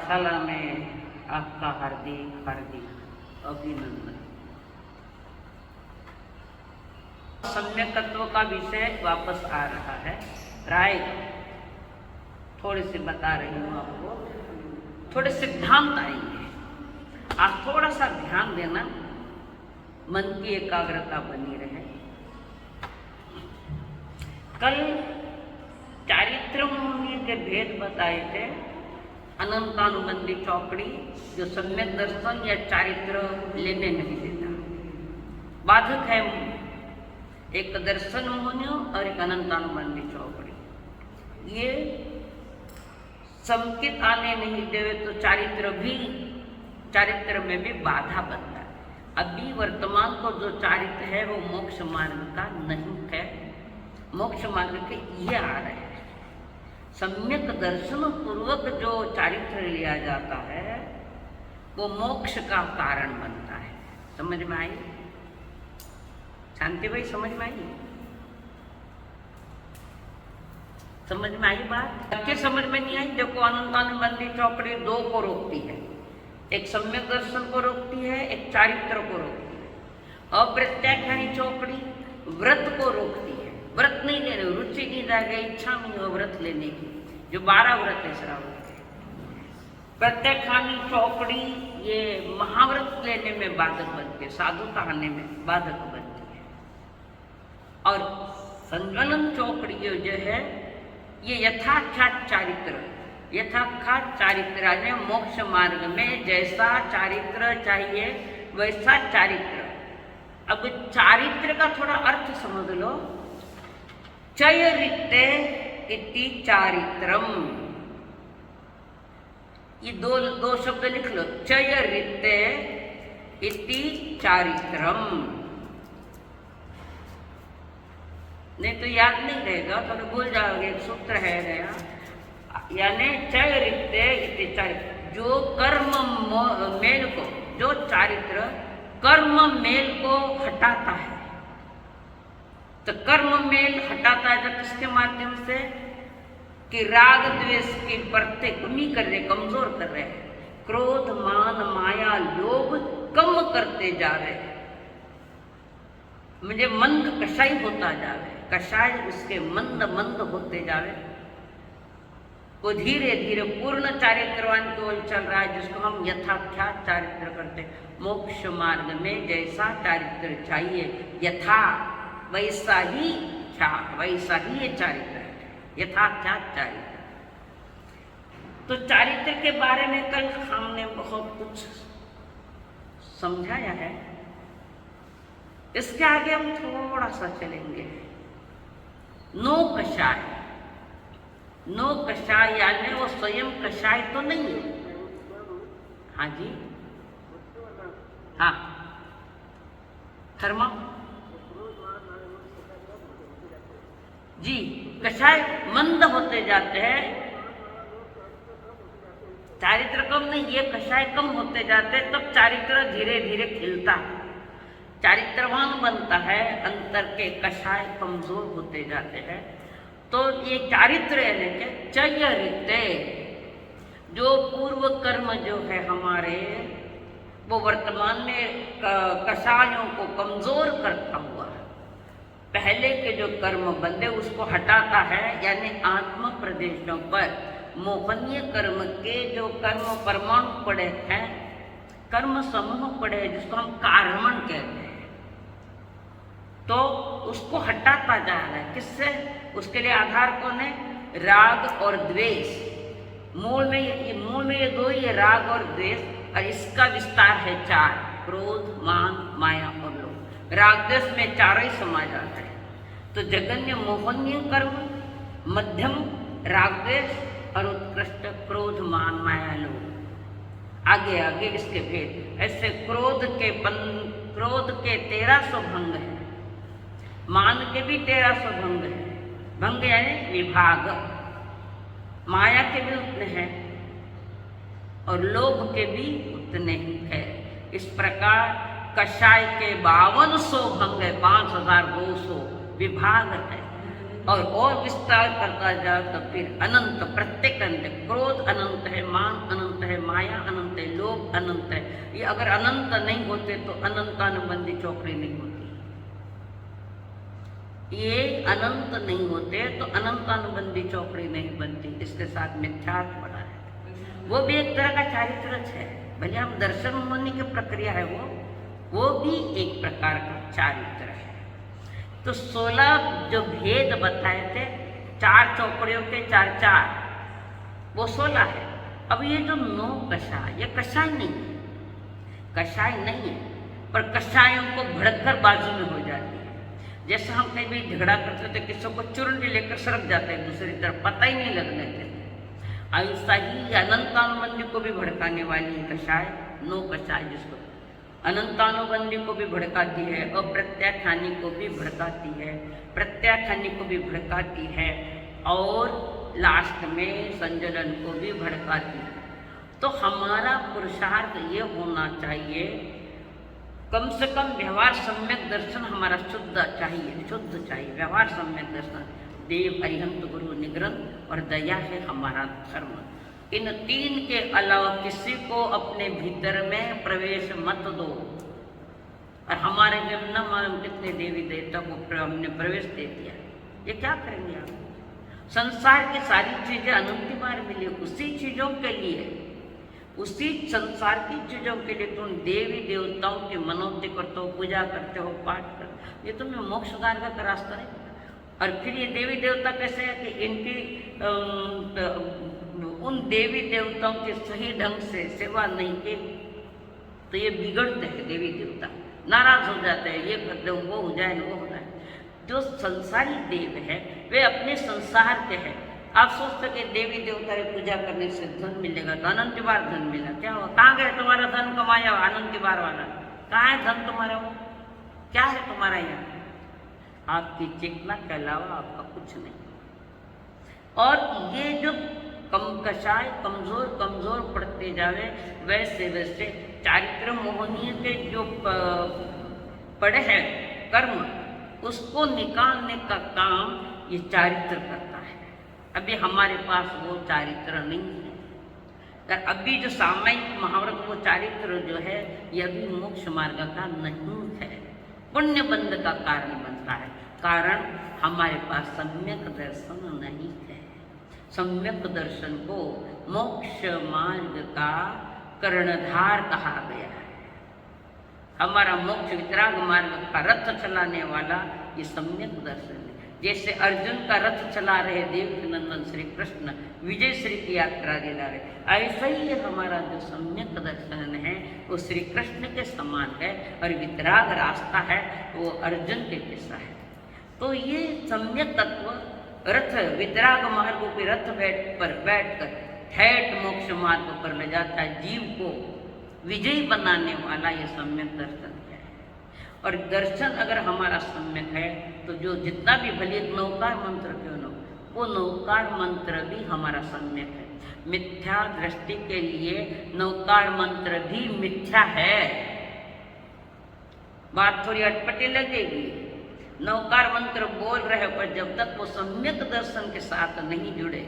पाठशाला में आपका हार्दिक हार्दिक अभिनंदन। सम्यकत्व का विषय वापस आ रहा है। राय थोड़े से बता रही हूँ आपको, थोड़े सिद्धांत आएंगे, आप थोड़ा सा ध्यान देना, मन की एकाग्रता बनी रहे। कल चारित्र मुनि के भेद बताए थे, अनंतानुबंधी चौकड़ी जो सम्यक दर्शन या चारित्र लेने नहीं देता, बाधक है। एक दर्शन मुनि और एक अनंतानुबंधी चौकड़ी, ये संकित आने नहीं देवे तो चारित्र में भी बाधा बनता है। अभी वर्तमान को जो चारित्र है वो मोक्ष मार्ग का नहीं है, मोक्ष मार्ग के ये आ रहे हैं। सम्यक दर्शन पूर्वक जो चारित्र लिया जाता है वो मोक्ष का कारण बनता है। समझ में आई? शांति भाई समझ में आई? समझ में आई बात? क्या समझ में नहीं आई? देखो, अनंतानुबंधी चौकड़ी दो को रोकती है, एक सम्यक दर्शन को रोकती है, एक चारित्र को रोकती है। अप्रत्याख्यानी चौकड़ी व्रत को रोकती है, व्रत नहीं लेने, रुचि नहीं जाएगा, इच्छा नहीं हो व्रत लेने की, जो 12 व्रत है श्रावण के। प्रत्याख्यानी चौकड़ी ये महाव्रत लेने में बाधक बनती है, साधुता आने में बाधक बनती है। और संगणन चौकड़ी जो है ये यथाख्यात चारित्र यानी मोक्ष मार्ग में जैसा चारित्र चाहिए वैसा चारित्र। अब चारित्र का थोड़ा अर्थ समझ लो। चयरिते इति चारित्रम, ये दो शब्द लिख लो, चयरिते इति चारित्रम। नहीं तो याद नहीं रहेगा, तो भूल जाओगे। एक सूत्र है नया, यानी चयरिते इति चारित्र, जो कर्म मेल को, जो चारित्र कर्म मेल को हटाता है। तो कर्म मेल हटाता है तो किसके माध्यम से? कि राग द्वेष की परतें कमी कर रहे, कमजोर कर रहे हैं, क्रोध मान माया लोभ कम करते जा रहे, मुझे मंद कषाय होता जावे, कषाय उसके मंद मंद होते जावे। वो धीरे धीरे पूर्ण चारित्रवान की ओर चल रहा है, जिसको हम यथाख्यात चारित्र करते हैं। मोक्ष मार्ग में जैसा चारित्र चाहिए यथा वैसा ही ये चारित्र है, यथाख्यात चारित्र। तो चारित्र के बारे में कल हमने बहुत कुछ समझाया है। इसके आगे हम थोड़ा सा चलेंगे। नो कषाय यानी वो स्वयं कषाय तो नहीं है। हाँ जी, हाँ कर्मा जी, कषाय मंद होते जाते हैं, चारित्र कम नहीं, ये कषाय कम होते जाते हैं, तब चारित्र धीरे धीरे खिलता है, चारित्रवान बनता है, अंतर के कषाय कमजोर होते जाते हैं। तो ये चारित्र यानी कि चयरिते, जो पूर्व कर्म जो है हमारे, वो वर्तमान में कषायों को कमजोर करता हुआ है, पहले के जो कर्म बंधे उसको हटाता है। यानी आत्म प्रदेशों पर मोहनीय कर्म के जो कर्म परमाणु पड़े हैं, कर्म समूह पड़े हैं, जिसको हम कार्मण कहते हैं, तो उसको हटाता जा रहा है। किससे? उसके लिए आधार कौन है? राग और द्वेष। मूल में ये दो ही है, राग और द्वेष, और इसका विस्तार है 4, क्रोध मान माया और लोभ। राग द्वेष में 4 ही समा जाता है। तो जगन्य मोहनीय कर्म, मध्यम राग द्वेष और उत्कृष्ट क्रोध मान माया लोभ। आगे आगे इसके भेद। ऐसे क्रोध के 1300 भंग है, मान के भी 1300 भंग है, भंग यानी विभाग, माया के भी उतने हैं और लोभ के भी उतने ही है। इस प्रकार कषाय के 5200 भंग है, 5200 विभाग है। और विस्तार करता जाओ तो फिर अनंत, प्रत्येक अंत, क्रोध अनंत है, मान अनंत अनंत है, माया अनंत है, लोभ अनंत है। ये अगर अनंत नहीं होते तो अनंतानुबंधी चौकड़ी नहीं होती। ये अनंत नहीं होते तो अनंतानुबंधी चौकड़ी नहीं बनती। इसके साथ मिथ्यात्व बड़ा है, वो भी एक तरह का चारित्र है। भले हम दर्शन होने की प्रक्रिया है, वो भी एक प्रकार का चारित्र है। तो 16 जो भेद बताए थे, 4 चौकड़ियों के 4 वो 16 है। अब ये जो 9 कषाय, ये कषाय नहीं है, कषाय नहीं है, पर कषायों को भड़ककर बाजू में हो जाती है। जैसे हम कहीं भी झगड़ा करते थे, किसी को चुरंडी लेकर सरक जाते हैं दूसरी तरफ, पता ही नहीं लगने देते। ऐसा ही अनंतानुबंधी को भी भड़काने वाली है कषाय, 9 कषाय, जिसको अनंतानुबंधी को भी भड़काती है, अप्रत्याख्यानी को भी भड़काती है, प्रत्याख्यानी को भी भड़काती है, और लास्ट में संजलन को भी भड़काती है। तो हमारा पुरुषार्थ ये होना चाहिए, कम से कम व्यवहार सम्यक दर्शन हमारा शुद्ध चाहिए, व्यवहार सम्यक दर्शन। देव, अरिहंत, गुरु, निग्रंथ और दया है हमारा धर्म। इन 3 के अलावा किसी को अपने भीतर में प्रवेश मत दो। और हमारे जब न मालूम कितने देवी देवता को हमने प्रवेश दे दिया, ये क्या करेंगे आप? संसार की सारी चीजें अनंत बार मिली उसी चीजों के लिए, उसी संसार की चीजों के लिए। तुम देवी देवताओं की मनोती करते हो, पूजा करते हो, पाठ करते हो, ये तुम्हें मोक्ष मार्ग का रास्ता नहीं। और फिर ये देवी देवता कैसे है कि इनकी उन देवी देवताओं की सही ढंग से सेवा नहीं की तो ये बिगड़ते हैं, देवी देवता नाराज हो जाते हैं, ये कर दो, वो हो जाए, वो हो जाए। जो संसारी देव है वे अपने संसार के हैं। आप सोचते कि देवी देवता की पूजा करने से धन मिलेगा, तो अनंत बार धन मिला, क्या हुआ? कहाँ गए तुम्हारा धन कमाया अनंत बार वाला? कहाँ है धन तुम्हारा? वो क्या है तुम्हारा यहाँ? आपकी चेतना के अलावा आपका कुछ नहीं। और ये जो कषाय कमजोर पड़ते जावे, वैसे वैसे चारित्र मोहनीय के जो पड़े हैं कर्म, उसको निकालने का काम ये चारित्र करता है। अभी हमारे पास वो चारित्र नहीं है। अभी जो सामयिक महाव्रत वो चारित्र जो है, ये अभी मोक्ष मार्ग का नहीं है, पुण्य बंध का कारण बनता है। कारण हमारे पास सम्यक दर्शन नहीं है। सम्यक दर्शन को मोक्ष मार्ग का कर्णधार कहा गया है। हमारा मोक्ष वितराग मार्ग का रथ चलाने वाला ये सम्यक दर्शन है। जैसे अर्जुन का रथ चला रहे देवकी नंदन श्री कृष्ण, विजय श्री की यात्रा दिला रहे, ऐसा ही हमारा जो सम्यक दर्शन है वो श्री कृष्ण के समान है, और वितराग रास्ता है वो अर्जुन के जैसा है। तो ये सम्यक तत्व रथ वितराग मार्ग के रथ पर बैठकर ठेठ मोक्ष मार्ग पर ले जाता है, जीव को विजयी बनाने वाला ये सम्यक दर्शन है। और दर्शन अगर हमारा सम्यक है तो जो जितना भी भले नौकार मंत्र क्यों न हो, वो नौकार मंत्र भी हमारा सम्यक है। मिथ्या दृष्टि के लिए नौकार मंत्र भी मिथ्या है। बात थोड़ी अटपटी लगेगी, नौकार मंत्र बोल रहे पर जब तक वो सम्यक दर्शन के साथ नहीं जुड़े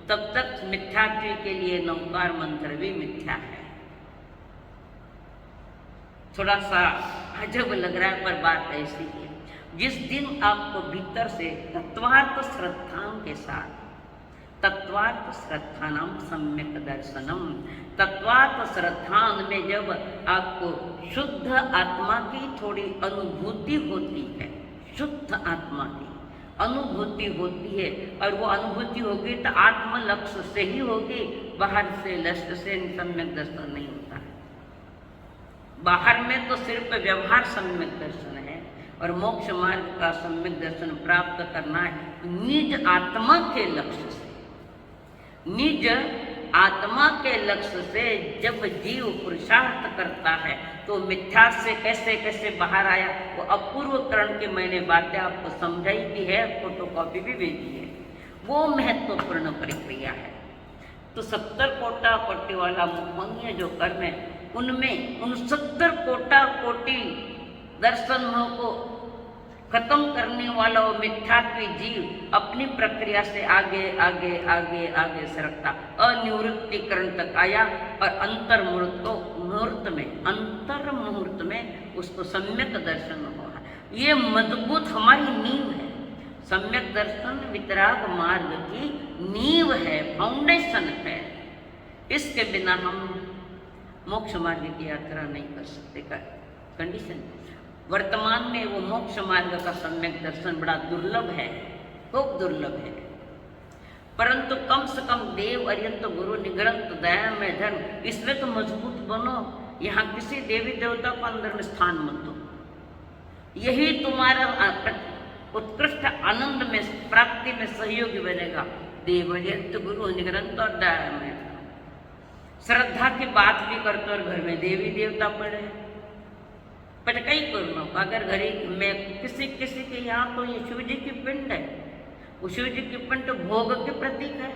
तब तक मिथ्यात्व के लिए नौकार मंत्र भी मिथ्या है। थोड़ा सा अजब लग रहा है पर बात ऐसी है। जिस दिन आपको भीतर से तत्वार्थ श्रद्धाओं के साथ, तत्वार्थ श्रद्धानाम सम्यक दर्शनम, तत्वार्थ श्रद्धान में जब आपको शुद्ध आत्मा की थोड़ी अनुभूति होती है, शुद्ध आत्मा की अनुभूति होती है, और वो अनुभूति होगी तो आत्म लक्ष्य से ही होगी, बाहर से लक्ष्य से सम्यक दर्शन नहीं होता है। बाहर में तो सिर्फ व्यवहार सम्यक दर्शन है, और मोक्ष मार्ग का सम्यक दर्शन प्राप्त करना है निज आत्मा के लक्ष्य से। निज आत्मा के लक्ष्य से जब जीव पुरुषार्थ करता है तो मिथ्या से कैसे कैसे बाहर आया, वो अपूर्व करण की मैंने बातें आपको समझाई भी है, फोटोकॉपी भी भेजी है। वो महत्वपूर्ण प्रक्रिया है। तो 70 कोटा कोटि वाला मुखमंगीय जो कर्म है, उनमें उन 70 कोटा कोटि दर्शनों को खत्म करने वाला वो मिथ्यात्वी जीव अपनी प्रक्रिया से आगे आगे आगे आगे सरकता अनिवृत्तिकरण तक आया और अंतर मुहूर्त में उसको सम्यक दर्शन हुआ। ये मजबूत हमारी नींव है। सम्यक दर्शन वितराग मार्ग की नींव है, फाउंडेशन है। इसके बिना हम मोक्ष मार्ग की यात्रा नहीं कर सकते। कंडीशन वर्तमान में वो मोक्ष मार्ग का सम्यक दर्शन बड़ा दुर्लभ है, खूब दुर्लभ है। परंतु कम से कम देव अर्यंत गुरु निगरंत दया में धर्म, इसमें तो मजबूत बनो। यहाँ किसी देवी देवता को अंदर में स्थान मत दो। यही तुम्हारा उत्कृष्ट आनंद में प्राप्ति में सहयोगी बनेगा। देव अर्यंत गुरु निगरंत और दया में। श्रद्धा की बात भी करते और घर में देवी देवता पड़े पटकाई करना। अगर घरे में किसी के यहाँ तो ये शिव जी की पिंड है, वो शिव जी की पिंड भोग के प्रतीक है।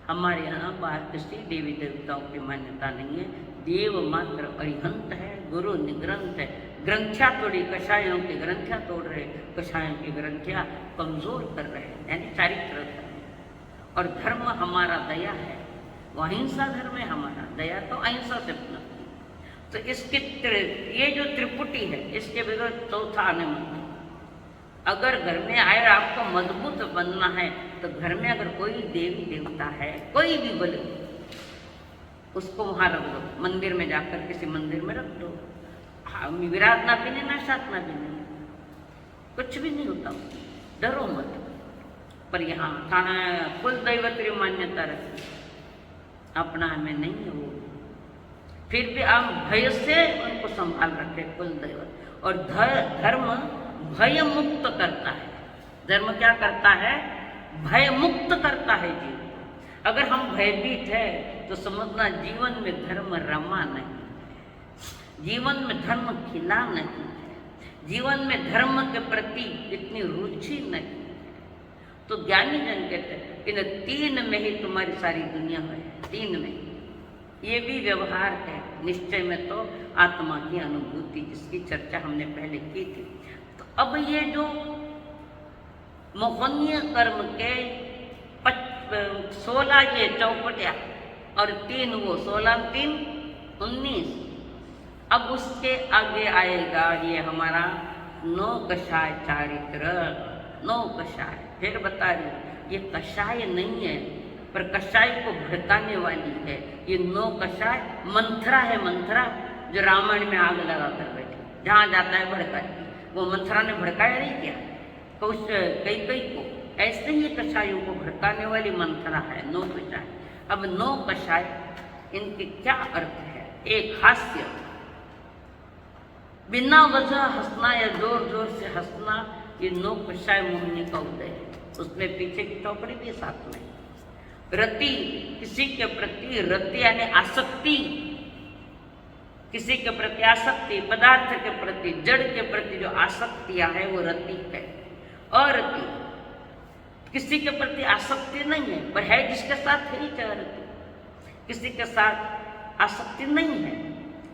हमारे यहाँ बाहर किसी देवी देवताओं की मान्यता नहीं है। देव मात्र अरिहंत है, गुरु निग्रंथ है। ग्रंथियाँ तोड़ी, कषायों की ग्रंथियाँ तोड़ रहे, कषायों की ग्रंथियाँ कमजोर कर रहे हैं, यानी चारित्र धर्म। और धर्म हमारा दया है, वो अहिंसा धर्म है हमारा। दया तो अहिंसा से अपना। तो इसकी ये जो त्रिपुटी है, इसके बगैर चौथा आने मत। अगर घर में आए आपको मजबूत बनना है तो घर में अगर कोई देवी देवता है, कोई भी बोले, उसको वहाँ रख दो। मंदिर में जाकर किसी मंदिर में रख दो। हाँ, विराधना भी नहीं, ना साधना भी नहीं, कुछ भी नहीं होता, डरो मत। पर यहाँ थाना कुल दैवत मान्यता रखी, अपना हमें नहीं है वो। फिर भी आप भय से उनको संभाल रखे कुल दैवत। और धर्म भय मुक्त करता है। धर्म क्या करता है? भय मुक्त करता है जीवन। अगर हम भयभीत है तो समझना जीवन में धर्म रमा नहीं, जीवन में धर्म खिला नहीं, जीवन में धर्म के प्रति इतनी रुचि नहीं। तो ज्ञानी जन कहते हैं इन तीन में ही तुम्हारी सारी दुनिया है, तीन में। ये भी व्यवहार है। निश्चय में तो आत्मा की अनुभूति, जिसकी चर्चा हमने पहले की थी। तो अब ये जो मोहनीय कर्म के 16 ये चौपटिया और 3 वो 16 3 19। अब उसके आगे आएगा ये हमारा 9 कषाय चारित्र। 9 कषाय फिर बता रही, ये कषाय नहीं है पर कषाय को भड़काने वाली है। ये 9 कषाय मंथरा है। मंथरा जो रामायण में आग लगा कर बैठी, जहाँ जाता है भड़काती। वो मंथरा ने भड़काया नहीं क्या कई को? ऐसे ही कषायों को भड़काने वाली मंथरा है 9 कषाय। अब 9 कषाय, इनके क्या अर्थ है? एक हास्य, बिना वजह हंसना या जोर जोर से हंसना, ये 9 कषाय मोहिनी का उदय है। उसमें पीछे की चौकड़ी भी साथ में। रति, किसी के प्रति रति यानी आसक्ति, किसी के प्रति आसक्ति, पदार्थ के प्रति, जड़ के प्रति जो आसक्तियां है वो रति है। अरति, किसी के प्रति आसक्ति नहीं है पर है जिसके साथ है ही चाहे रति। किसी के साथ आसक्ति नहीं है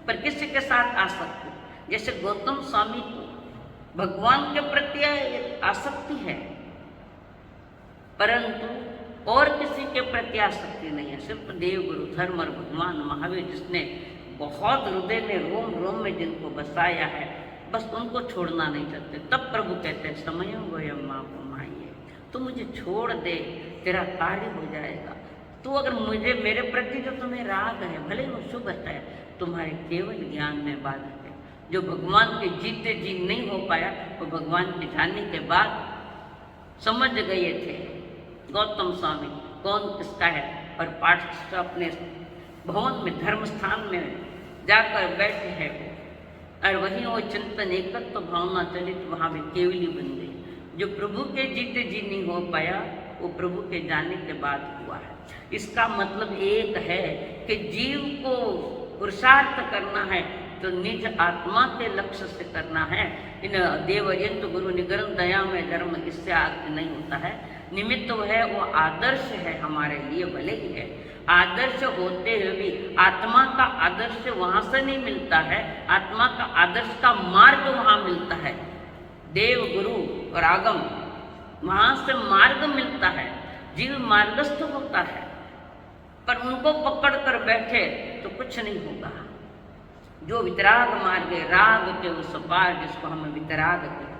पर किसी के साथ आसक्ति। जैसे गौतम स्वामी को भगवान के प्रति आसक्ति है परंतु और किसी के प्रति आसक्ति नहीं है। सिर्फ देव गुरु धर्म और भगवान महावीर, जिसने बहुत हृदय में रोम रोम में जिनको बसाया है, बस उनको छोड़ना नहीं चाहते। तब प्रभु कहते हैं समय वयम माँ माइए, तो मुझे छोड़ दे, तेरा कार्य हो जाएगा। तो अगर मुझे मेरे प्रति जो तुम्हें राग है, भले वो शुभ है, तुम्हारे केवल ज्ञान में बाधक है। जो भगवान के जीते जी नहीं हो पाया, वो भगवान के जाने के बाद समझ गए थे गौतम स्वामी कौन किसका है। और पाठ अपने भवन में, धर्म स्थान में जाकर बैठे हैं और वहीं वो चिंतन एकत्व भावना चलित वहाँ भी केवली बन गई। जो प्रभु के जीते जी नहीं हो पाया, वो प्रभु के जाने के बाद हुआ है। इसका मतलब एक है कि जीव को पुरुषार्थ करना है तो निज आत्मा के लक्ष्य से करना है। इन देवयंत गुरु निगरन दया में धर्म, इससे आगे नहीं होता है। निमित्त है वो आदर्श है हमारे लिए, भले ही है आदर्श होते हुए भी आत्मा का आदर्श वहाँ से नहीं मिलता है। आत्मा का आदर्श का मार्ग वहाँ मिलता है देव गुरु और आगम, वहां से मार्ग मिलता है, जीव मार्गस्थ होता है। पर उनको पकड़ कर बैठे तो कुछ नहीं होगा। जो वितराग मार्ग है, राग के उस पार, जिसको हम वितराग कहते हैं,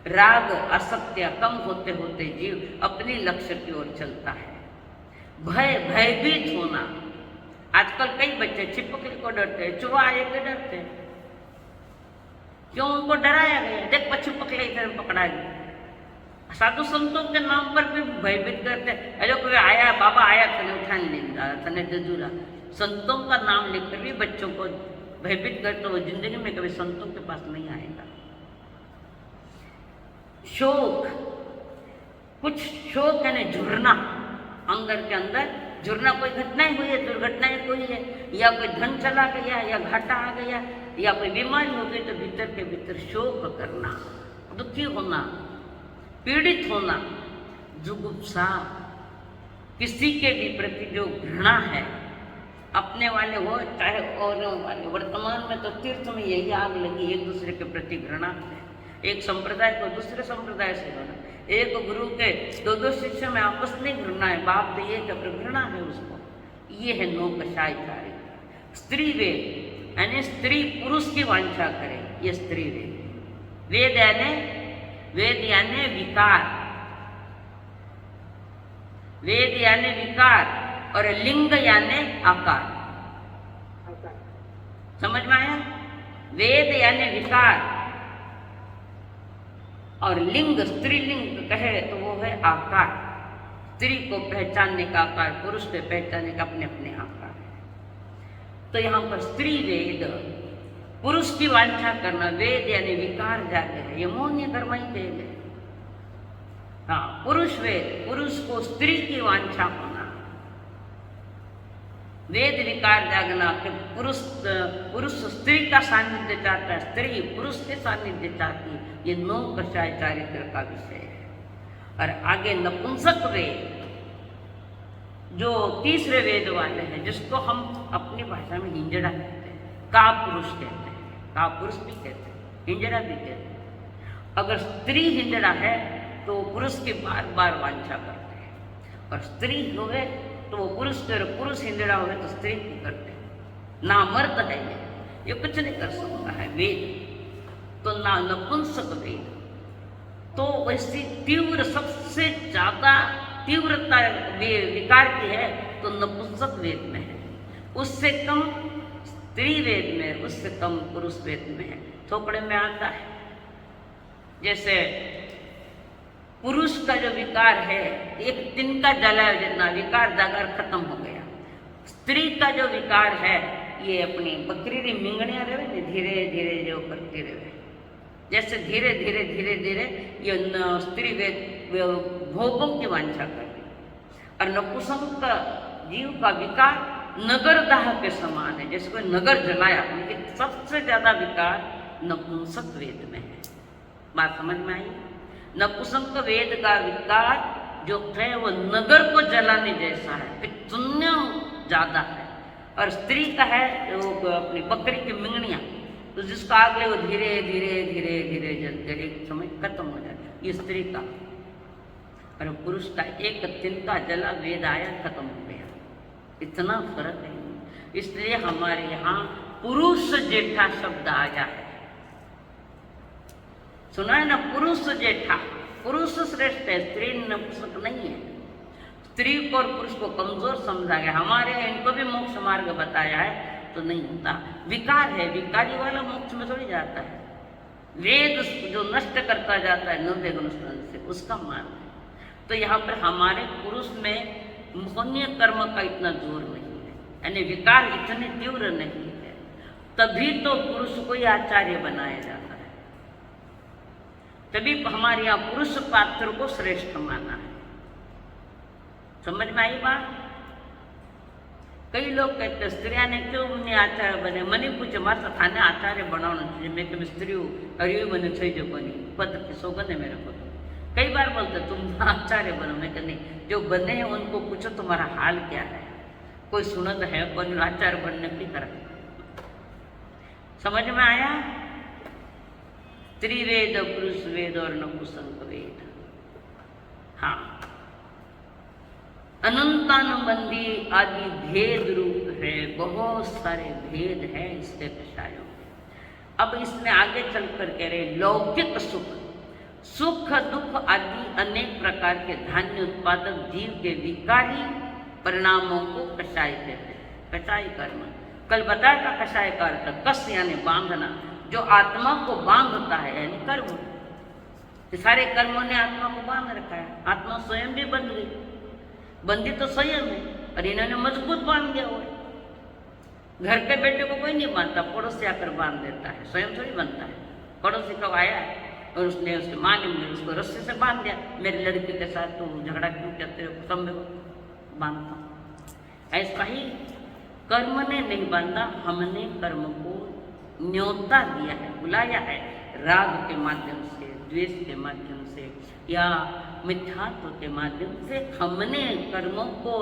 राग असत्य कम होते होते जीव अपनी लक्ष्य की ओर चलता है। भयभीत होना, आजकल कई बच्चे छिपकली को डरते हैं, चुहा के डरते हैं। क्यों? उनको डराया गया, देख छिपकली इधर पकड़ा गया। साधु संतों के नाम पर भी भयभीत करते हैं। अरे कोई आया, बाबा आया, तने उठा लेगा, तने जजूरा। संतों का नाम लेकर भी बच्चों को भयभीत करते, वो जिंदगी में कभी संतों के पास नहीं आएगा। शोक, कुछ शोक यानी झुरना, अंदर के अंदर झुरना, कोई घटनाएं हुई है, दुर्घटनाएं हुई है, या कोई धन चला गया, या घाटा आ गया, या कोई बीमारी हो गई, तो भीतर के भीतर शोक करना, दुखी होना, पीड़ित होना, जुगुप्सा, किसी के भी प्रति जो घृणा है, अपने वाले हो चाहे औरों वाले। वर्तमान में तो तीर्थ में यही आग लगी, एक दूसरे के प्रति घृणा है, एक संप्रदाय को दूसरे संप्रदाय से घृणा, एक गुरु के दो शिष्य में आपस में घृणा है, बाप तो ये क्या घृणा है उसको। ये है नो कषायकारी। स्त्री वेद यानी स्त्री पुरुष की वांछा करे, ये स्त्री वेद। वेद यानी विकार, वेद यानी विकार, और लिंग यानी आकार। समझ में आया? वेद यानी विकार, और लिंग स्त्रीलिंग कहे तो वो है आकार। स्त्री को पहचानने का आकार, पुरुष को पहचानने का अपने अपने आकार। तो यहाँ पर स्त्री वेद, पुरुष की वांछा करना, वेद यानी विकार जागे है, ये मोहनीय कर्म ही वेद है। हाँ, पुरुष वेद, पुरुष को स्त्री की वांछा होना, वेद विकार जागना कि पुरुष स्त्री का सानिध्य चाहता है, स्त्री पुरुष के सानिध्य चाहती है, ये नो कषाय चारित्र का विषय है। और आगे नपुंसक वेद, जो तीसरे वेद वाले हैं, जिसको हम अपनी भाषा में हिंजड़ा कहते हैं, का पुरुष कहते हैं, का पुरुष भी कहते हैं, हिंजड़ा भी कहते हैं। अगर स्त्री हिंजड़ा है तो पुरुष की बार बार वांछा करते हैं, और स्त्री हुए तो वो पुरुष कर, पुरुष हिंजड़ा हुए तो स्त्री की करते हैं। ना मर्द है ये कुछ नहीं कर सकता है वेद, तो ना नपुंसक वेद। तो वैसी तीव्र, सबसे ज्यादा तीव्रता विकार की है तो नपुंसक वेद में है, उससे कम स्त्री वेद में, उससे कम पुरुष वेद में है। थोपड़े में आता है, जैसे पुरुष का जो विकार है, एक तिनका जला जितना विकार जागर खत्म हो गया। स्त्री का जो विकार है, ये अपनी बकरी मिंगणिया रहे, धीरे धीरे जो करती रहे, जैसे धीरे धीरे धीरे धीरे ये स्त्री वेद भोगों की वांछा करती। और नपुंसक का जीव का विकार नगरदाह के समान है, जैसे कोई नगर जलाया, लेकिन सबसे ज्यादा विकार नपुंसक वेद में है। बात समझ में आई? नपुंसक वेद का विकार जो है वो नगर को जलाने जैसा है, कितना ज्यादा है। और स्त्री का है वो अपनी बकरी की मिंगनिया, तो जिसका आग ले वो धीरे धीरे धीरे धीरे जलते एक समय खत्म हो जाए, ये स्त्री का। और पुरुष का एक तिनका जला, वेद आया, खत्म हो गया। इतना फर्क है, इसलिए हमारे यहाँ पुरुष जेठा शब्द आया है। सुना है ना, पुरुष जेठा, पुरुष श्रेष्ठ है, स्त्री नपुंसक नहीं है। स्त्री को और पुरुष को कमजोर समझा गया। हमारे यहाँ इनको भी मोक्ष मार्ग बताया है तो नहीं होता। विकार है, विकारी वाला मोक्ष में थोड़ी जाता है। वेद जो नष्ट करता जाता है नव्य गुण से, उसका मार्ग है। तो यहाँ पर हमारे पुरुष में मोहनीय कर्म का इतना जोर नहीं है, यानी विकार इतने तीव्र नहीं है, तभी तो पुरुष को ही आचार्य बनाया जाता है। तभी हमारे यहाँ पुरुष पात्र को श्रेष्ठ माना है। समझ में आई बात? कई लोग कहते हैं स्त्रियां ने क्यों नहीं आचार्य बने। मनी पूछे मारे थाने आचार्य बनाना चाहिए, मैं तुम्हें स्त्री हूँ और ये मैंने थी जो बनी, पद की सौगंध है मेरे को। तो कई बार बोलते तुम आचार्य बनो, मैं कहते नहीं, जो बने हैं उनको पूछो तुम्हारा हाल क्या है। कोई सुनत है कौन आचार्य बनने की तरह। समझ में आया? त्रिवेद पुरुष वेद और नपुंसक वेद। हाँ, अनंतानुबंधी आदि भेद रूप है, बहुत सारे भेद है इसके कषायों में। अब इसमें आगे चल कर कह रहे लौकिक सुख, सुख दुख आदि अनेक प्रकार के धान्य उत्पादक जीव के विकारी परिणामों को कषाय कहते हैं। कषाय कर्म कल बताया था, कषाय का अर्थ कस यानी बांधना, जो आत्मा को बांधता है यानी कर्म। सारे कर्मों ने आत्मा को बांध रखा है, आत्मा स्वयं भी बंध गई, बंदी तो स्वयं है और इन्होंने मजबूत बांध दिया हुआ है। घर के बेटे को कोई नहीं बांधता, पड़ोसी आकर बांध देता है, स्वयं थोड़ी बनता है। पड़ोसी कब आया और उसने उसके माँ ने उसको रस्सी से बांध दिया, मेरी लड़की के साथ तो झगड़ा क्यों करते हो, सब बांधता हूँ। ऐसा ही कर्म ने नहीं बांधा, हमने कर्म को न्योता दिया है, बुलाया है, राग के माध्यम से, द्वेष के माध्यम से या मिथ्यात्व के माध्यम से हमने कर्मों को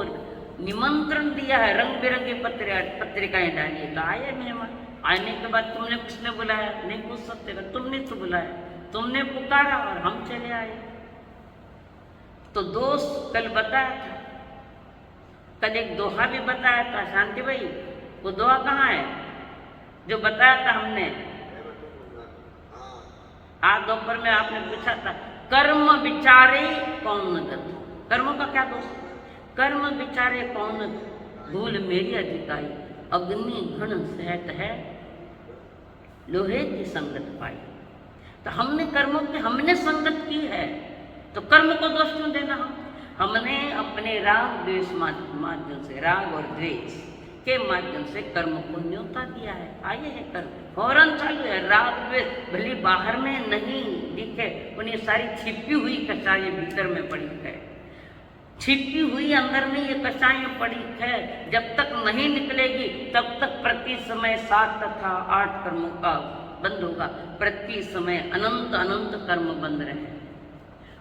निमंत्रण दिया है। रंग बिरंगी पत्रिकाएं डाली, तो आए मेहमान, आने के बाद तुमने किसने बुलाया, नहीं पूछ सकते, तुमने तो बुलाया, तुमने पुकारा और हम चले आए। तो दोस्त कल बताया था, कल एक दोहा भी बताया था शांति भाई, वो दोहा कहाँ है जो बताया था हमने? आज दोपहर में आपने पूछा था, कर्म विचारे कौन गत। कर्म का क्या दोष? कर्म विचारे कौन धूल मेरी अधिकाई, अग्नि घन सहत है लोहे की संगत पाई। तो हमने कर्मों की हमने संगत की है, तो कर्म को दोष क्यों देना? हमने अपने राग द्वेष माध्यम से, राग और द्वेष के माध्यम से कर्म को न्योता दिया है। आइए है कर्म फौरन चालू है। राग द्वेष भले बाहर में नहीं दिखे, उन्हें सारी छिपी हुई कषाय भीतर में पड़ी है, छिपी हुई अंदर में ये कषाय पड़ी है। जब तक नहीं निकलेगी तब तक प्रति समय 7 तथा 8 कर्मों का बंद होगा। प्रति समय अनंत अनंत कर्म बंद रहे,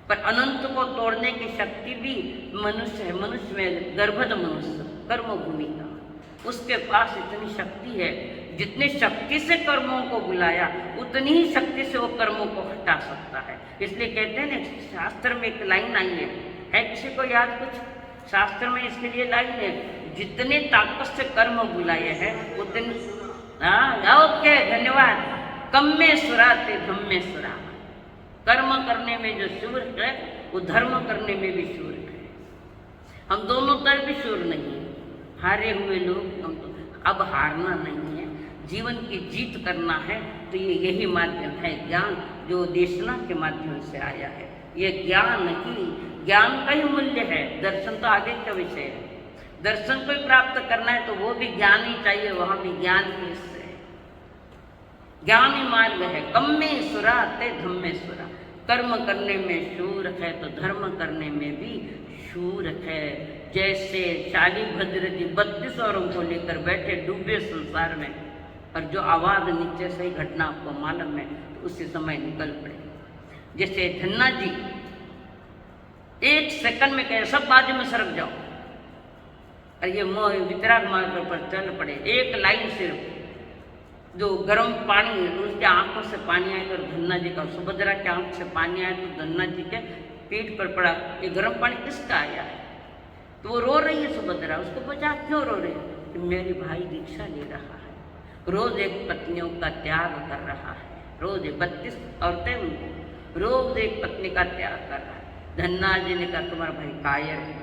पर अनंत को तोड़ने की शक्ति भी मनुष्य है। मनुष्य में गर्भध मनुष्य कर्म भूमि का, उसके पास इतनी शक्ति है, जितनी शक्ति से कर्मों को बुलाया उतनी ही शक्ति से वो कर्मों को हटा सकता है। इसलिए कहते हैं ना, शास्त्र में एक लाइन आई है किसी को याद कुछ? शास्त्र में इसके लिए लाइन है, जितने ताकत से कर्म बुलाए हैं उतने। हाँ ओके, धन्यवाद। कम में सुरा ते धम में सुरा। कर्म करने में जो शूर है वो धर्म करने में भी शूर है। हम दोनों तरफ भी शूर नहीं है, हारे हुए लोग हम तो। अब हारना नहीं है, जीवन की जीत करना है, तो ये यही माध्यम है ज्ञान, जो देशना के माध्यम से आया है। ये ज्ञान ही, ज्ञान का ही मूल्य है, दर्शन तो आगे का विषय है। दर्शन को प्राप्त करना है तो वो भी ज्ञान ही चाहिए, वहाँ भी ज्ञान ही है, ज्ञान ही मार्ग है। कम में सुरा ते धम में सुरा। कर्म करने में शूर है तो धर्म करने में भी शूर है। जैसे शालीभद्र जी 32 औरों को लेकर बैठे डूबे संसार में, और जो आवाज नीचे से ही घटना आपको मालूम है, तो उसी समय निकल पड़े। जैसे धन्ना जी 1 सेकंड में कहे सब बाजू में सरक जाओ, और ये वितराग मार्ग पर चल पड़े। एक लाइन सिर्फ, जो गर्म पानी उसके आंखों से पानी आया, तो धन्ना जी का, सुभद्रा के आंख से पानी आया तो धन्ना जी के पीठ पर पड़ा। ये गर्म पानी किसका आया है? तो वो रो रही है सुभद्रा, उसको पूछा क्यों रो रही है? कि मेरी भाई दीक्षा ले रहा है, रोज एक पत्नियों का त्याग कर रहा है, रोज 32 औरतें उनको रोज एक पत्नी का त्याग कर रहा है। धन्ना जी ने कहा तुम्हारा भाई कायर है,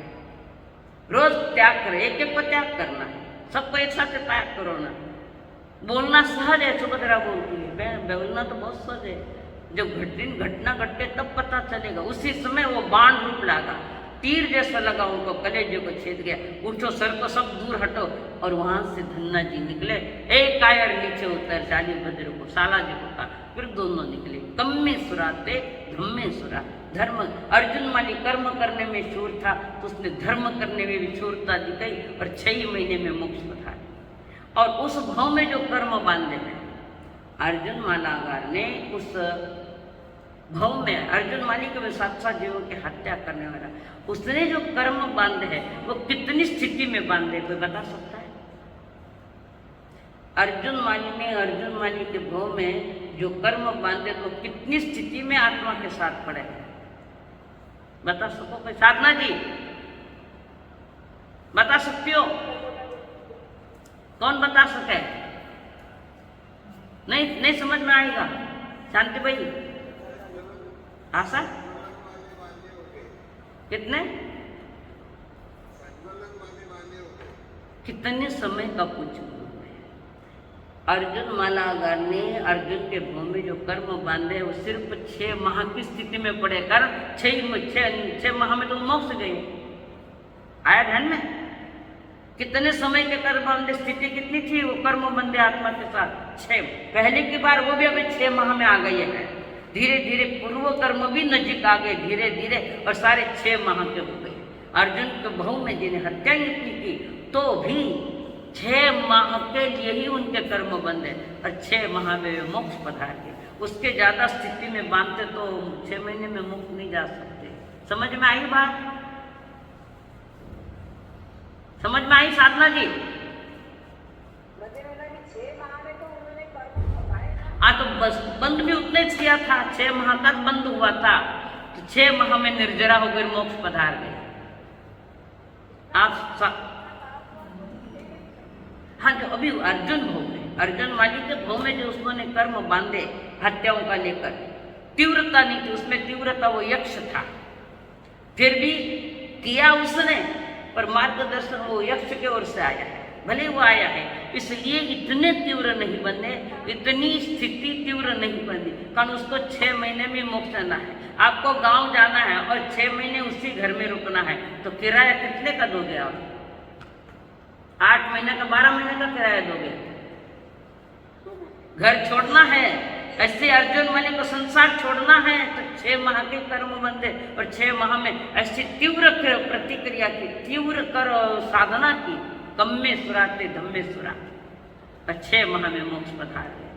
रोज त्याग करे, एक एक को त्याग करना है, सबको एक साथ त्याग करो ना। बोलना सहज है, सुभद्रा बोलती है, बोलना तो बहुत सहज है। जब घटना घटे तब पता चलेगा। उसी समय वो बाण रूप लगा, तीर जैसा लगा, उनको कलेजे को छेद गया। उठो, सर को सब दूर हटो। और वहां से धन्ना जी निकले, एक कायर नीचे उतर शालीभद्र को, साला जी को कहा, फिर दोनों निकले। कम में सुराते धम में सुरा। धर्म, अर्जुन माली कर्म करने में शूर था, तो उसने धर्म करने में भी शूरता दिखाई और 6 महीने में मोक्ष बता। और उस भाव में जो कर्म बांधे हैं, अर्जुन मालागार ने उस भाव में, अर्जुन माली के 7 जीवों की हत्या करने वाला, उसने जो कर्म बांधे हैं वो कितनी स्थिति में बांधे, कोई बता सकता है? अर्जुन माली में, अर्जुन माली के भाव में जो कर्म बांधे तो कितनी स्थिति में आत्मा के साथ पड़े हैं, बता सको कोई? साधना जी बता सकती हो? कौन बता सके? नहीं समझ में आएगा। शांति भाई आशा कितने कितने समय का कुछ अर्जुन मालागार ने अर्जुन के भाव में जो कर्म बांधे वो सिर्फ 6 माह की स्थिति में पड़े कर 6 माह में तो मोक्ष गए। आया ध्यान में? कितने समय के कर्म बांधे, स्थिति कितनी थी वो कर्म बंधे आत्मा के साथ? 6। पहले की बार वो भी अभी 6 माह में आ गए हैं। धीरे धीरे पूर्व कर्म भी नजीक आ गए धीरे धीरे और सारे 6 माह के हो गए। अर्जुन के भाव में जिन्हें हत्या इतनी की तो भी 6 माह के लिए ही उनके कर्म बंधे और 6 माह में वे मोक्ष पधार गए। उसके ज्यादा स्थिति में बांधते तो 6 महीने में मुक्त नहीं जा सकते। समझ में आई बात? समझ में आई साधना जी? हाँ तो बस बंद भी उतने किया था, 6 माह तक बंद हुआ था तो 6 माह में निर्जरा होकर मोक्ष पधार गए। आप हाँ जो अभी अर्जुन भाव में, अर्जुन वाली के भाव में जो उसने कर्म बांधे हत्याओं का लेकर, तीव्रता नहीं थी उसमें, तीव्रता वो यक्ष था, फिर भी किया उसने पर मार्गदर्शन वो यक्ष के ओर से आया है। भले वो आया है इसलिए इतने तीव्र नहीं बने, इतनी स्थिति तीव्र नहीं बनी, कारण उसको 6 महीने में मोक्ष जाना है। आपको गांव जाना है और 6 महीने उसी घर में रुकना है तो किराया कितने का दोगे आप? 8 महीने का 12 महीने का किराया दोगे? घर छोड़ना है, ऐसे अर्जुन वाले को संसार छोड़ना है तो 6 माह के कर्म बंधे और 6 माह में ऐसी तीव्र प्रतिक्रिया की, तीव्र कर साधना की, कम में सुराते धम में सुरा और 6 माह में मोक्ष पधार गए।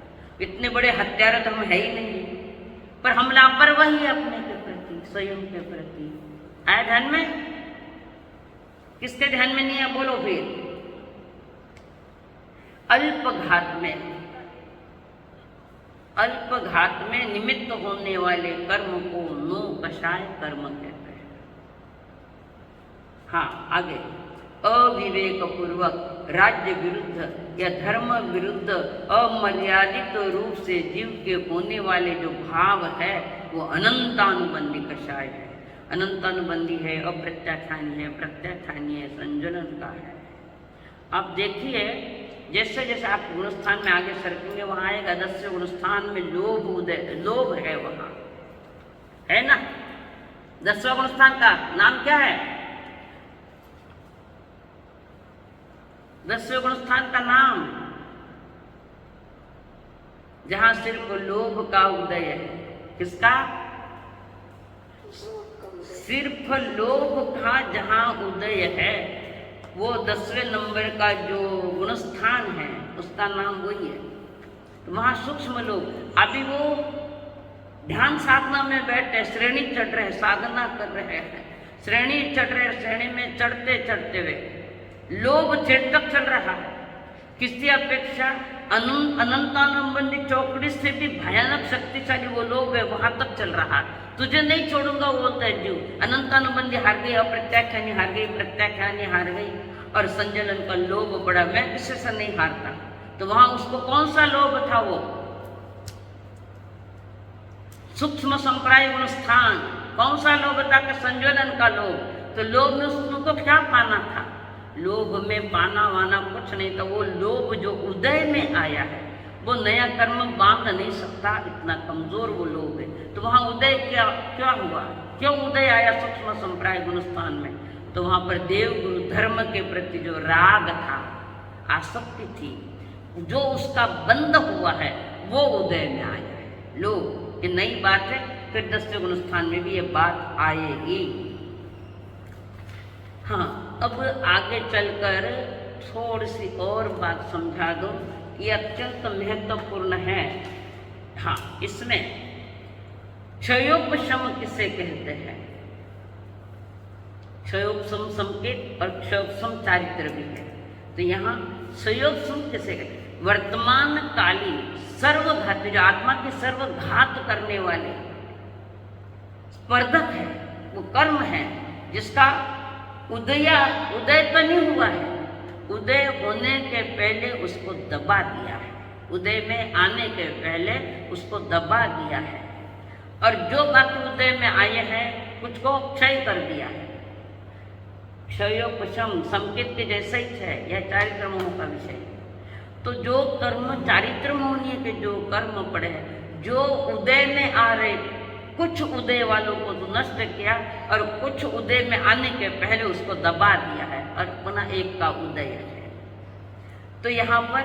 इतने बड़े हत्यारे तो हम है ही नहीं, पर हम लापरवाही अपने के प्रति, स्वयं के प्रति। आया ध्यान में? किसके ध्यान में नहीं है बोलो फिर? अल्पघात में निमित्त होने वाले कर्म को नो कषाय कर्म कहते हैं। हाँ आगे, अविवेक पूर्वक राज्य विरुद्ध या धर्म विरुद्ध अमर्यादित रूप से जीव के होने वाले जो भाव है वो अनंतानुबंधी कषाय है। अनंतानुबंधी है, अप्रत्याख्यानी है, प्रत्याख्यानी है, संजलन का है। आप देखिए जैसे जैसे आप गुणस्थान में आगे सरकेंगे वहां आएगा 10वें गुणस्थान में लोभ उदय, लोभ है वहां, है ना? 10वां गुणस्थान का नाम क्या है? 10वें गुणस्थान का नाम जहां सिर्फ लोभ का उदय है। किसका? सिर्फ लोभ का जहां उदय है वो 10वें नंबर का जो गुणस्थान है उसका नाम वही है। तो वहां सूक्ष्म लोग, अभी वो ध्यान साधना में बैठे श्रेणी चढ़ रहे, साधना कर रहे हैं, श्रेणी चढ़ रहे, श्रेणी में चढ़ते चढ़ते हुए लोभ छेड़ तक चल रहा है। किसकी अपेक्षा? अनंतानुबंधी चौकड़ी से भी भयानक शक्तिशाली वो लोभ है, वहां तक चल रहा है। तुझे नहीं छोड़ूंगा वो बोलता है जीव। अनंतानुबंधी हार गई, अप्रत्याख्यानी हार गई, प्रत्याख्यानी हार गई और संजलन का लोभ बड़ा, मैं किसी से नहीं हारता। तो वहां उसको कौन सा लोभ था? वो सूक्ष्म संप्राय गुणस्थान कौन सा लोभ था? कि संजलन का लोभ। तो लोभ में उसको क्या पाना था? लोभ में पाना वाना कुछ नहीं था। वो लोभ जो उदय में आया है वो नया कर्म बांध नहीं सकता, इतना कमजोर वो लोभ है। तो वहां उदय क्या हुआ? क्यों उदय आया सूक्ष्म संप्राय गुणस्थान में? तो वहां पर देव गुरु धर्म के प्रति जो राग था, आसक्ति थी, जो उसका बंध हुआ है वो उदय में आया है। लोभ ये नई बात है, फिर 10वें गुणस्थान में भी ये बात आएगी। हाँ, अब आगे चलकर थोड़ी सी और बात समझा दो, ये अत्यंत महत्वपूर्ण है। हाँ, इसमें क्षयोपशम किसे कहते हैं? क्षयोपशम संकेत और क्षयोपशम चारित्र भी है। तो यहाँ क्षयोपशम किसे कहते हैं? वर्तमान कालीन सर्वघात, जो आत्मा के सर्वघात करने वाले स्पर्धक है, वो कर्म है जिसका उदय तो नहीं हुआ है, उदय होने के पहले उसको दबा दिया है, उदय में आने के पहले उसको दबा दिया है। और जो बाकी उदय में आए हैं कुछ को क्षय कर दिया है। क्षयोपशम संकेत के जैसा ही है, यह चारित्र मोह का विषय है। तो जो कर्म चारित्र मोहनीय के जो कर्म पड़े हैं, जो उदय में आ रहे, कुछ उदय वालों को तो नष्ट किया और कुछ उदय में आने के पहले उसको दबा दिया है और पुनः एक का उदय है। तो यहाँ पर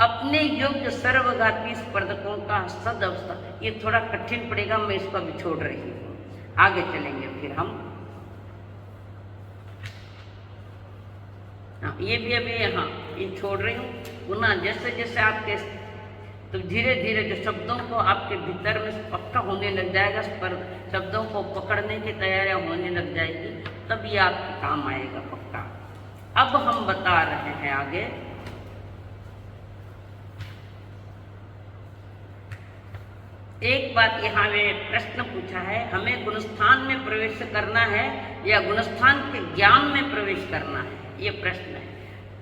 अपने योग्य सर्वघाती स्पर्धकों का सदअवस्था, ये थोड़ा कठिन पड़ेगा, मैं इसको अभी छोड़ रही हूँ, आगे चलेंगे फिर हम। हाँ, ये भी अभी यहाँ ये छोड़ रही हूँ। पुनः जैसे जैसे आपके तो धीरे धीरे जो शब्दों को आपके भीतर में पक्का होने लग जाएगा, पर शब्दों को पकड़ने की तैयारियां होने लग जाएगी, तब ये आपके काम आएगा पक्का। अब हम बता रहे हैं आगे, एक बात यहाँ में प्रश्न पूछा है, हमें गुणस्थान में प्रवेश करना है या गुणस्थान के ज्ञान में प्रवेश करना है, ये प्रश्न है।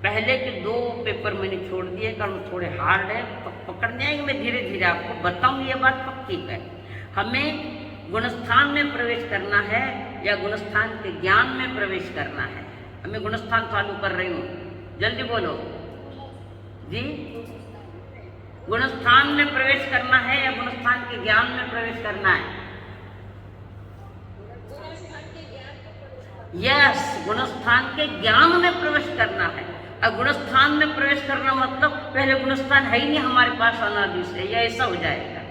पहले के दो पेपर मैंने छोड़ दिए कारण थोड़े हार्ड है, पकड़ने आएंगे, मैं धीरे धीरे आपको बताऊँ, ये बात पक्की है। हमें गुणस्थान में प्रवेश करना है या गुणस्थान के ज्ञान में प्रवेश करना है। हमें गुणस्थान चालू कर रही हूँ, जल्दी बोलो जी। गुणस्थान में प्रवेश करना है या गुणस्थान के ज्ञान में प्रवेश करना है? यस, गुणस्थान के ज्ञान में प्रवेश करना है। और गुणस्थान में प्रवेश करना मतलब पहले गुणस्थान है ही नहीं हमारे पास अनादि से, या ऐसा हो जाएगा।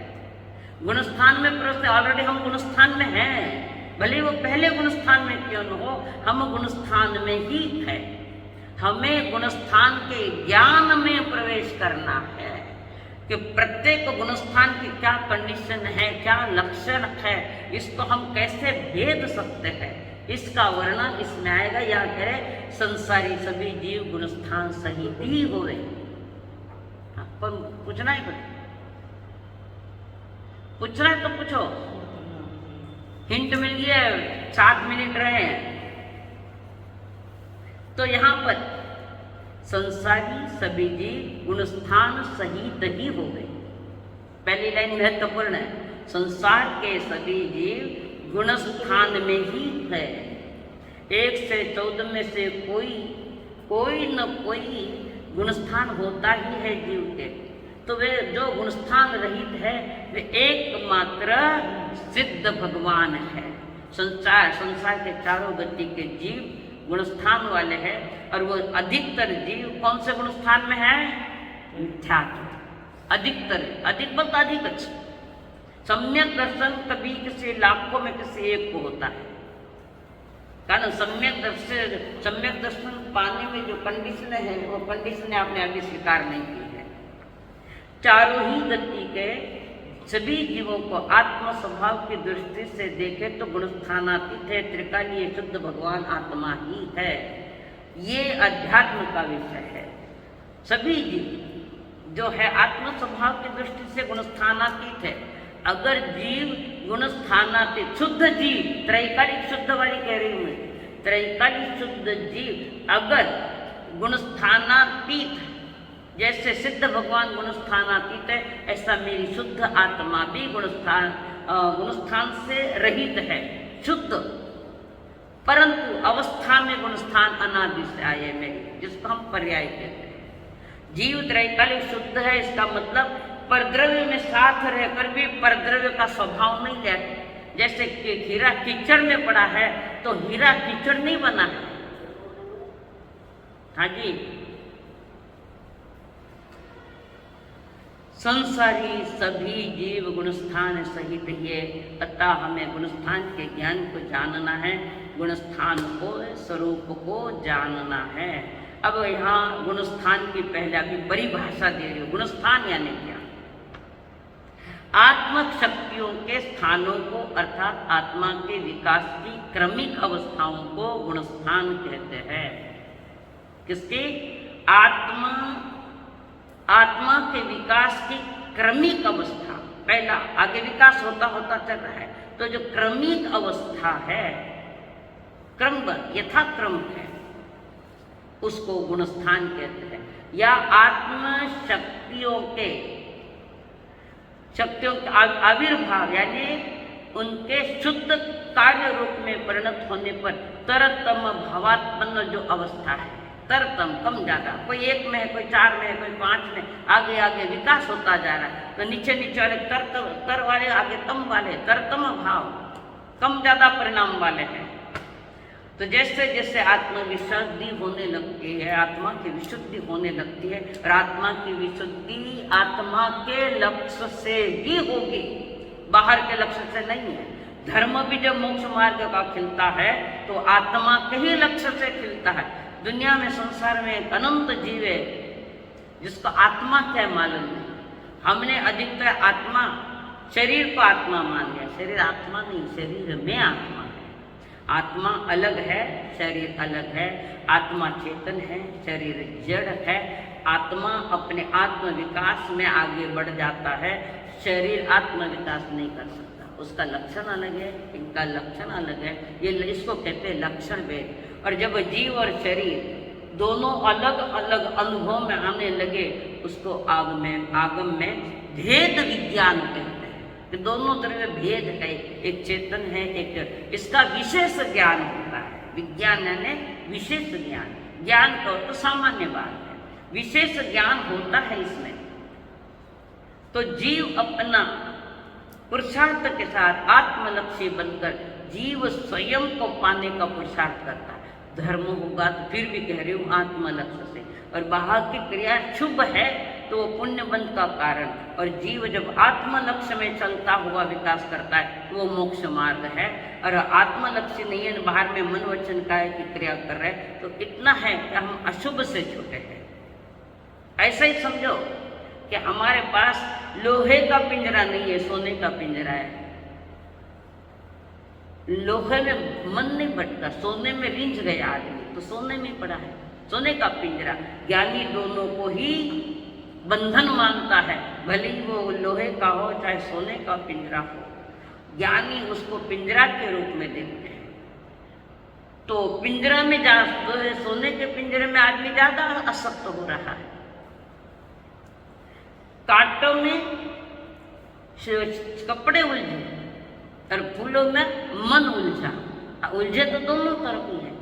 गुणस्थान में प्रवेश, ऑलरेडी हम गुणस्थान में हैं, भले वो पहले गुणस्थान में क्यों न हो, हम गुणस्थान में ही है। हमें गुणस्थान के ज्ञान में प्रवेश करना है कि प्रत्येक गुणस्थान की क्या कंडीशन है, क्या लक्षण है, इसको हम कैसे भेद सकते हैं, इसका वर्णन इसमें आएगा। या कहे संसारी सभी जीव गुणस्थान सहित ही होवे। पूछना है कुछ? पूछना है तो पूछो, हिंट मिल गया, 7 मिनट रहे हैं। तो यहाँ पर संसारी सभी जीव गुणस्थान सहित ही हो गए। पहली लाइन महत्वपूर्ण है, संसार के सभी जीव गुणस्थान में ही है। 1 से 14 में से कोई न कोई गुणस्थान होता ही है जीव के। तो वे जो गुणस्थान रहित है वे एकमात्र सिद्ध भगवान है। संसार के चारों गति के जीव गुणस्थान वाले हैं, और वो अधिकतर जीव कौन से गुणस्थान में है? मिथ्यात्व। अधिकतर, अधिक बल्कि अधिक अच्छा। सम्यक दर्शन कभी किसी लाखों में किसी एक को होता है, कारण सम्यक दर्शन पाने में जो कंडीशन है वो कंडीशन आपने अभी स्वीकार नहीं की है। चारों ही गति के सभी जीवों को आत्म स्वभाव की दृष्टि से देखे तो गुणस्थानातीत है, त्रिकालीय शुद्ध भगवान आत्मा ही है। ये अध्यात्म का विषय है। सभी जीव जो है आत्म स्वभाव की दृष्टि से गुणस्थानातीत है। अगर जीव गुणस्थानातीत शुद्ध जीव, त्रैकालिक शुद्ध वाली कह रही हूँ मैं, त्रैकालिक शुद्ध जीव अगर गुणस्थानातीत, जैसे सिद्ध भगवान गुणस्थानातीत है, ऐसा मेरी शुद्ध आत्मा भी गुणस्थान से रहित है, शुद्ध, परंतु अवस्था में गुणस्थान अनादि से आए मेरी, जिसको हम पर्याय कहते हैं। जीव त्रैकालिक शुद्ध है, इसका मतलब परद्रव्य में साथ रहकर भी परद्रव्य का स्वभाव नहीं है। जैसे कि हीरा कीचड़ में पड़ा है तो हीरा कीचड़ नहीं बना है। हाँ जी, संसारी सभी जीव गुणस्थान सहित ही, अतः हमें गुणस्थान के ज्ञान को जानना है, गुणस्थान को, स्वरूप को जानना है। अब यहाँ गुणस्थान की पहले अभी परिभाषा दे रही हूँ। गुणस्थान यानी क्या? आत्मक शक्तियों के स्थानों को, अर्थात आत्मा के विकास की क्रमिक अवस्थाओं को गुणस्थान कहते हैं। किसके? आत्मा आत्मा के विकास की क्रमिक अवस्था, पहला आगे विकास होता होता चल रहा है, तो जो क्रमिक अवस्था है, क्रमबद्ध यथाक्रम है, उसको गुणस्थान कहते हैं। या आत्म शक्तियों के आविर्भाव यानी उनके शुद्ध कार्य रूप में परिणत होने पर तरतम भावात्मन जो अवस्था है, तरतम कम ज़्यादा, कोई एक में है, कोई चार में है, कोई पाँच में, आगे आगे विकास होता जा रहा है। तो नीचे नीचे वाले तर वाले, आगे तम वाले, तरतम भाव कम ज़्यादा परिणाम वाले हैं। तो जैसे जैसे आत्मा विशुद्धि होने लगती है, आत्मा की विशुद्धि होने लगती है, और आत्मा की विशुद्धि आत्मा के लक्ष्य से ही होगी, बाहर के लक्ष्य से नहीं है। धर्म भी जब मोक्ष मार्ग का खिलता है तो आत्मा के ही लक्ष्य से खिलता है। दुनिया में, संसार में एक अनंत जीव है जिसको आत्मा क्या मालूम नहीं। हमने अधिकतर आत्मा, शरीर को आत्मा मान लिया। शरीर आत्मा नहीं, शरीर में आत्मा है। आत्मा अलग है, शरीर अलग है। आत्मा चेतन है, शरीर जड़ है। आत्मा अपने आत्म विकास में आगे बढ़ जाता है, शरीर आत्म विकास नहीं कर सकता। उसका लक्षण अलग है, इनका लक्षण अलग है। ये इसको कहते हैं लक्षण भेद। और जब जीव और शरीर दोनों अलग अलग अनुभव में आने लगे, उसको आगम में भेद विज्ञान कहते हैं कि दोनों तरह में भेद है। एक चेतन है, एक इसका विशेष ज्ञान होता है। विज्ञान यानी विशेष ज्ञान। ज्ञान का तो सामान्य बात है, विशेष ज्ञान होता है इसमें। तो जीव अपना पुरुषार्थ के साथ आत्मलक्ष्य बनकर जीव स्वयं को पाने का पुरुषार्थ करता है। धर्म होगा तो फिर भी कह रही हूँ आत्मलक्ष्य से, और बाहर की क्रिया शुभ है तो वो पुण्य बंध का कारण। और जीव जब आत्मलक्ष्य में चलता हुआ विकास करता है तो वो मोक्ष मार्ग है। और आत्मलक्ष्य नहीं है, बाहर में मन वचन काय की क्रिया कर रहे हैं, तो इतना है कि हम अशुभ से छूटे हैं। ऐसा ही समझो कि हमारे पास लोहे का पिंजरा नहीं है, सोने का पिंजरा है। लोहे में मन नहीं भटका, सोने में रिंझ गया आदमी तो सोने में पड़ा है। सोने का पिंजरा, ज्ञानी दोनों को ही बंधन मानता है, भले ही वो लोहे का हो चाहे सोने का पिंजरा हो। ज्ञानी उसको पिंजरा के रूप में देखते हैं। तो पिंजरा में सोने के पिंजरे में आदमी ज्यादा आसक्त हो रहा है। कांटों में कपड़े उलझे और फूलों में मन उलझा, उलझे तो दोनों तरफ ही है।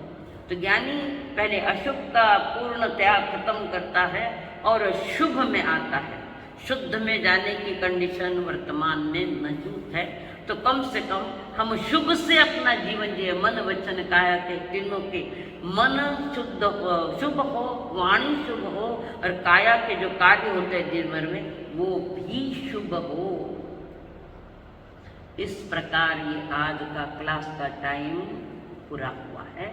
तो ज्ञानी पहले अशुभ का पूर्ण त्याग खत्म करता है और शुभ में आता है। शुद्ध में जाने की कंडीशन वर्तमान में मौजूद है। तो कम से कम हम शुभ से अपना जीवन जिए, मन वचन काया के तीनों के, मन शुद्ध हो, शुभ हो, वाणी शुभ हो, और काया के जो कार्य होते हैं जीवन में वो भी शुभ हो। इस प्रकार ये आज का क्लास का टाइम पूरा हुआ है।